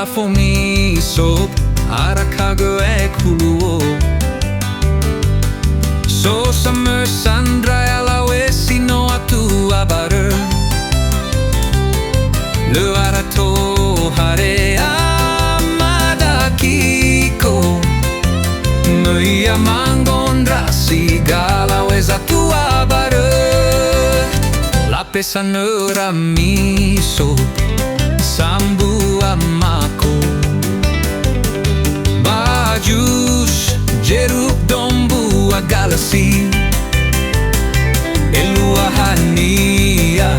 fomi so arakago e kuluo so summer sandra alawe sino atu abaru lu arato hare amada kiko muia mangondra sigala wezatu abaru la pesanura miso sambu amako bajus jeruk dombu agalasi elua hania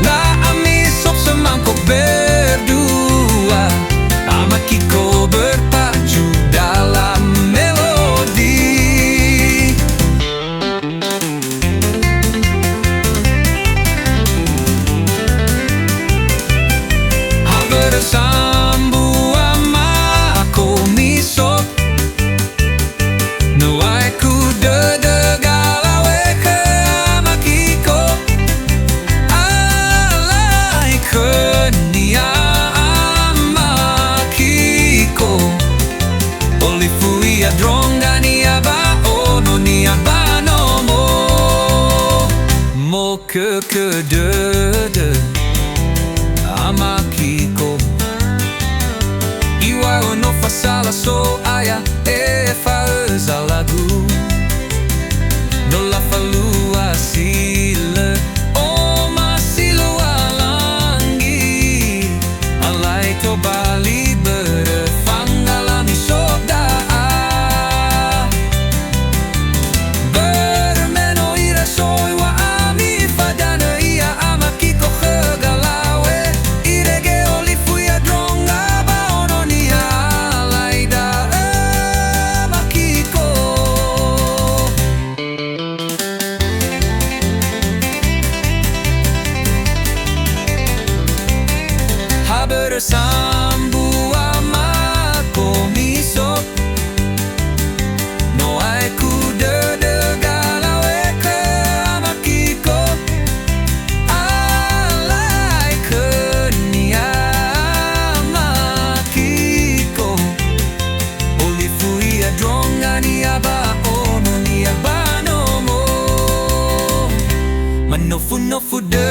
la amisop semangkok berdua amakiko berpacu dalam melodi sambu amako miso no ai kude de galawe ke amakiko alai kenia amakiko olifui adronga ni aba ono ni aba no mo ke de amakiko Iwa no fasala so aya e fauza lagu no la falua sile o masilo alangi alai to bali berfangala mi soda bermeno ira soy wa ami fadana ia amakiko khagalawe irege olifuya dronga sambu amako miso no ai kude de galawe ke amakiko alai kenia amakiko olifui adronga ni aba ono ni aba no mo manofu no fude